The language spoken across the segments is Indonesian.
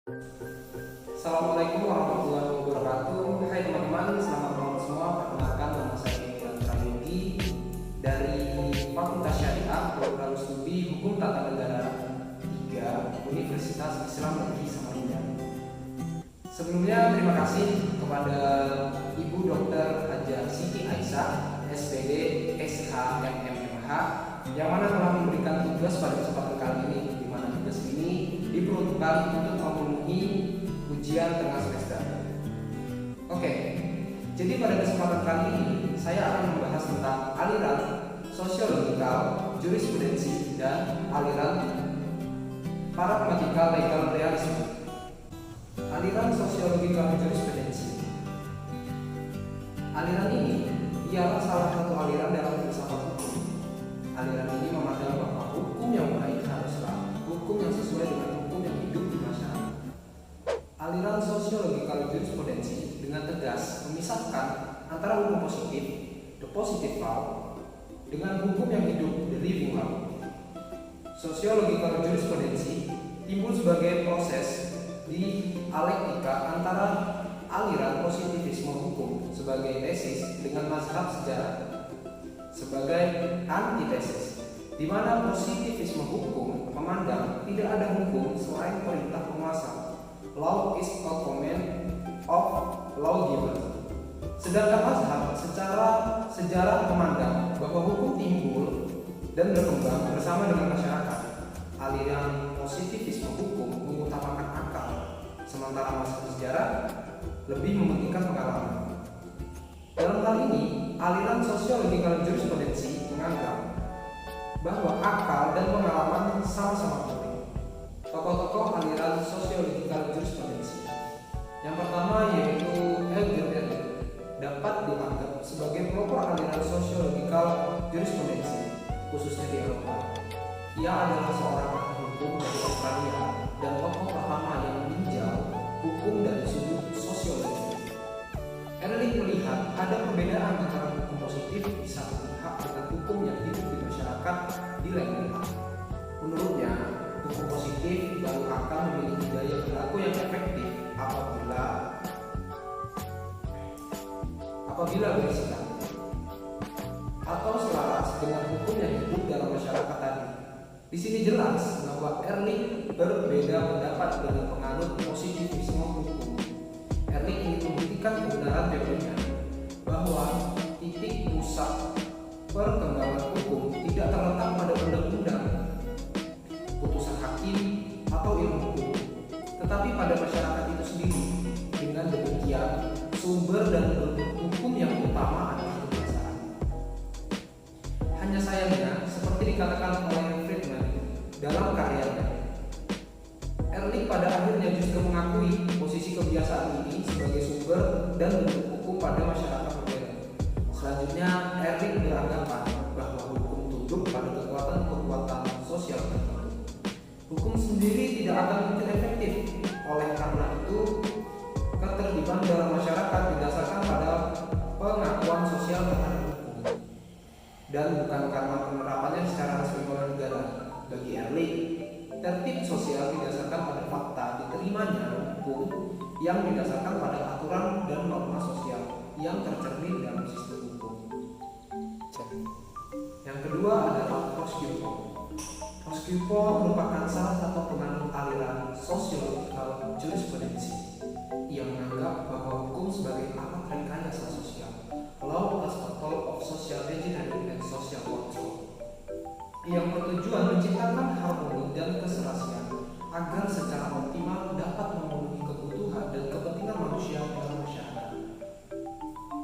Assalamualaikum warahmatullahi wabarakatuh. Hai teman-teman, selamat malam semua. Perkenalkan, nama saya Iwan Prayogi dari Fakultas Syariah Program Studi Hukum Tata Negara 3 Universitas Islam Negeri Samarinda. Sebelumnya terima kasih kepada Ibu Dr. Haja Siti Aisyah, SPD, SHMMH, yang mana telah memberikan tugas pada kesempatan kali ini, di mana tugas ini diperuntukkan untuk memenuhi ujian tengah semester. Oke, jadi pada kesempatan kali ini saya akan membahas tentang aliran sosiologikal, jurisprudensi, dan aliran pragmatikal legal realisme. Aliran sosiologikal jurisprudensi. Aliran ini ialah salah satu aliran dalam filsafat hukum. Aliran ini memandang bahwa hukum yang baik haruslah hukum yang sesuai dengan hukum yang hidup di masyarakat. Aliran sosiologikal jurisprudensi dengan tegas memisahkan antara hukum positif, the positive law, dengan hukum yang hidup, the living law. Sosiologikal jurisprudensi timbul sebagai proses dialektika antara aliran positivisme hukum sebagai tesis dengan mazhab sejarah sebagai antitesis, di mana positivisme hukum memandang tidak ada hukum selain perintah penguasa. Law is a command of lawgiver. Sedangkan mazhab secara sejarah memandang bahwa hukum timbul dan berkembang bersama dengan masyarakat. Aliran positivisme hukum mengutamakan akal, sementara mazhab sejarah lebih mementingkan pengalaman. Dalam hal ini, aliran sosiologikal jurisprudensi menganggap bahwa akal dan pengalaman sama-sama penting. Tokoh-tokoh aliran sosiologikal jurisprudensi. Yang pertama yaitu Elgin Elgin dapat dianggap sebagai pelopor aliran sosiologikal jurisprudensi, khususnya di Eropa. Ia adalah seorang ahli hukum dari Australia dan tokoh pertama yang meninjau hukum dari sudut sosiologi. Ehrlich melihat ada perbedaan antara hukum positif di satu pihak dengan hukum yang hidup di masyarakat di lain pihak. Menurutnya, hukum positif baru akan memiliki daya berlaku yang efektif apabila bersikap atau selaras dengan hukum yang hidup dalam masyarakat tadi. Di sini jelas bahwa Ehrlich berbeda pendapat dengan penganut positivisme hukum. Ehrlich ingin membuktikan kebenaran teorinya bahwa titik pusat perkembangan hukum tidak terletak pada undang-undang, putusan hakim, atau ilmu hukum, tetapi pada masyarakat itu sendiri. Dengan demikian, sumber dan bentuk hukum yang utama adalah kebiasaan. Hanya sayangnya, seperti dikatakan oleh Friedman dalam karyanya, Ehrlich pada akhirnya justru mengakui posisi kebiasaan ini sebagai sumber dan bentuk hukum pada masyarakat modern. Selanjutnya, Ehrlich beranggapan bahwa hukum tunduk pada kekuatan-kekuatan sosial tertentu. Hukum sendiri tidak akan mungkin efektif. Oleh karena itu, ketertiban dalam masyarakat didasarkan pada pengakuan sosial terhadap hukum, dan bukan karena penerapannya secara resmi oleh negara. Bagi Ehrlich, tertib sosial didasarkan pada fakta diterimanya hukum yang didasarkan pada aturan dan norma sosial yang tercermin dalam sistem hukum. Yang kedua adalah Roskilde. Roskilde merupakan salah satu penganut aliran sosiologikal jurisprudensi. Ia menganggap bahwa hukum sebagai alat rekayasa sosial, law as a tool of social engineering and social control, yang bertujuan menciptakan harmoni dan keserasian agar secara optimal dapat memenuhi kebutuhan dan kepentingan manusia dalam masyarakat.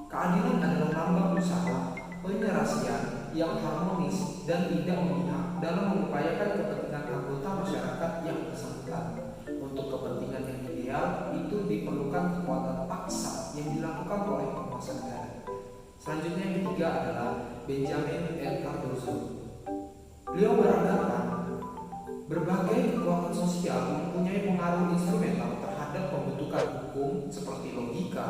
Keadilan adalah lambang usaha penyerasian yang harmonis dan tidak memihak dalam mengupayakan kepentingan anggota masyarakat yang bersangkutan. Untuk kepentingan yang ideal itu diperlukan kekuatan paksa yang dilakukan oleh penguasa negara. Selanjutnya yang ketiga adalah Benjamin L. Cardozo. Beliau beranggapan berbagai kekuatan sosial mempunyai pengaruh instrumental terhadap pembentukan hukum seperti logika,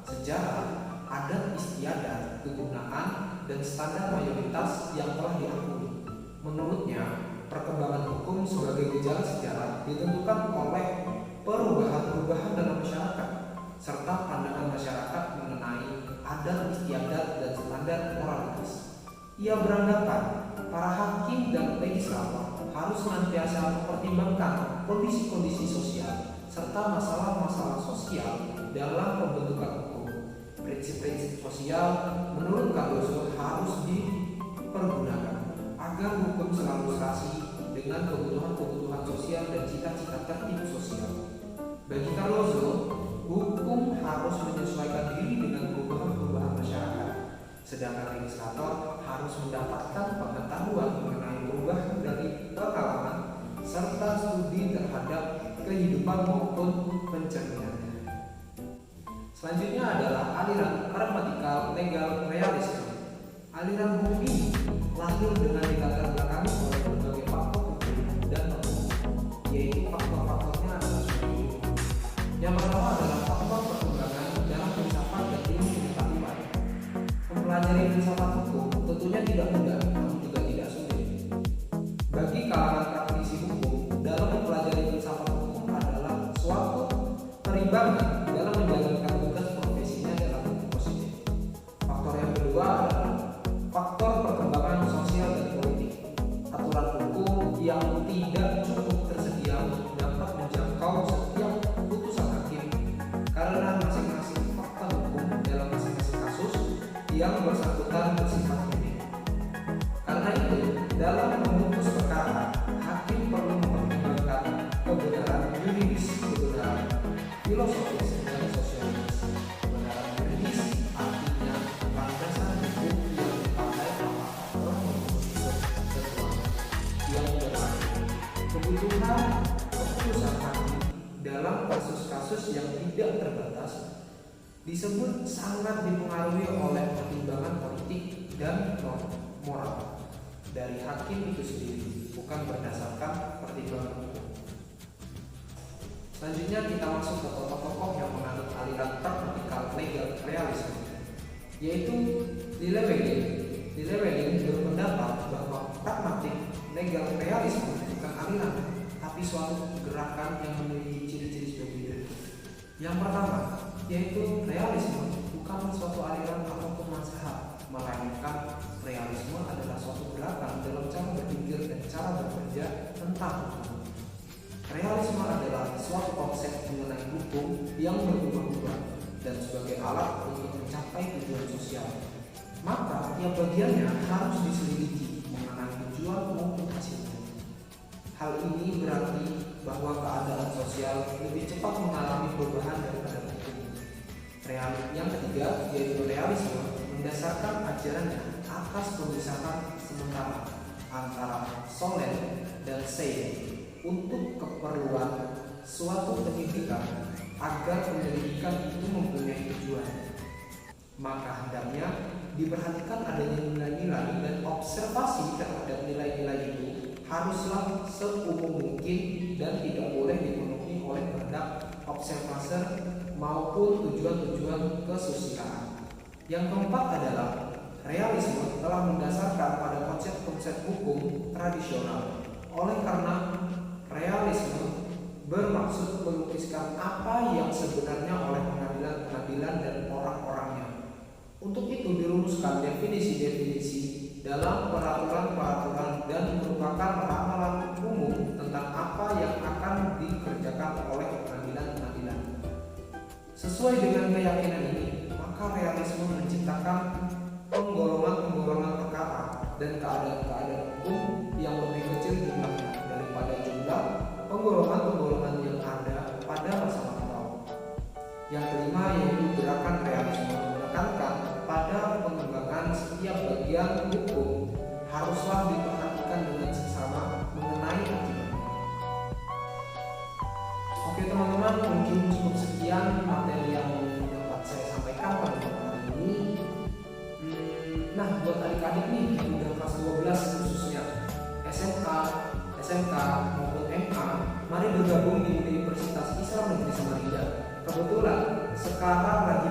sejarah, adat istiadat, kegunaan, dan standar mayoritas yang telah diakui. Menurutnya, perkembangan hukum sebagai gejala sejarah ditentukan oleh perubahan Ia beranggapan para hakim dan legislator harus senantiasa mempertimbangkan kondisi-kondisi sosial serta masalah-masalah sosial dalam pembentukan hukum. Prinsip-prinsip sosial menurut Cardozo harus dipergunakan agar hukum selalu serasi dengan kebutuhan-kebutuhan sosial dan cita-cita tertib sosial. Bagi Cardozo, hukum harus menyesuaikan diri dengan perubahan-perubahan masyarakat, sedangkan legislator harus mendapatkan pengetahuan mengenai perubahan dari pengalaman serta studi terhadap kehidupan maupun pencerminannya. Selanjutnya adalah aliran pragmatikal legal realisme. Aliran hukum ini lahir dengan dilatar belakangi oleh berbagai faktor hukum dan norma, yaitu faktor-faktornya adalah sebagai berikut. Yang pertama adalah faktor perkembangan dalam filsafat dan ilmu pengetahuan. Mempelajari filsafat hukum tentunya tidak mudah, namun juga tidak sulit. Bagi kalangan praktisi hukum, dalam mempelajari filsafat hukum adalah suatu perimbangan dalam menjalankan tugas profesinya dalam hukum positif. Faktor yang kedua adalah faktor perkembangan sosial dan politik. Aturan hukum yang tidak cukup tersedia dapat menjangkau setiap putusan hakim karena masing-masing fakta hukum dalam masing-masing kasus yang bersangkutan bersifat unik. Karena itu, dalam memutus perkara, hakim perlu mempertimbangkan kebenaran yuridis, kebenaran filosofis, dan sosiologis. Kebenaran yuridis artinya landasan hukum yang dipakai apakah telah memenuhi ketentuan yang berlaku. Kebutuhan keputusan hakim dalam kasus-kasus yang tidak terbatas disebut sangat dipengaruhi oleh pertimbangan politik dan moral dari hakim itu sendiri, bukan berdasarkan pertimbangan hukum. Selanjutnya kita masuk ke tokoh-tokoh yang menganut aliran pragmatikal legal realisme, yaitu Lilleweding. Lilleweding berpendapat bahwa pragmatik legal realisme bukan aliran, tapi suatu gerakan yang memiliki ciri-ciri sebagai berikut. Yang pertama, yaitu realisme bukan suatu aliran ataupun mazhab, melainkan realisme adalah suatu gerakan dalam cara berpikir dan cara bekerja tentang hukum. Realisme adalah suatu konsep mengenai hukum yang berubah-ubah dan sebagai alat untuk mencapai tujuan sosial. Maka tiap bagiannya harus diselidiki mengenai tujuan maupun hasilnya. Hal ini berarti bahwa keadaan sosial lebih cepat mengalami perubahan daripada hukum. Yang ketiga, yaitu realisme mendasarkan ajarannya atas pemisahan sementara antara solen dan sein untuk keperluan suatu pendidikan agar penyelidikan itu mempunyai tujuan. Maka hendaknya diperhatikan adanya nilai-nilai dan observasi terhadap nilai-nilai itu haruslah seumum mungkin dan tidak boleh dipenuhi oleh kehendak observaser maupun tujuan-tujuan kesusilaan. Yang keempat adalah realisme telah mendasarkan pada konsep-konsep hukum tradisional. Oleh karena realisme bermaksud melukiskan apa yang sebenarnya oleh pengadilan-pengadilan dan orang-orangnya. Untuk itu dirumuskan definisi-definisi dalam peraturan-peraturan dan merupakan ramalan umum tentang apa yang akan dikerjakan oleh pengadilan-pengadilan. Sesuai dengan keyakinan ini, maka realisme menciptakan penggolongan-penggolongan perkara dan keadaan-keadaan hukum yang lebih kecil jumlahnya daripada jumlah penggolongan-penggolongan yang ada pada masa lampau. Yang kelima yaitu gerakan realisme menekankan pada pengembangan setiap bagian hukum haruslah diperhatikan dengan seksama mengenai akibatnya. Oke teman-teman, mungkin cukup sekian materi yang dapat saya sampaikan pada hari ini. Nah, buat adik-adik nih yang udah kelas 12 khususnya SMA, SMK maupun MA, mari bergabung di Universitas Islam Negeri Samarinda. Kebetulan sekarang lagi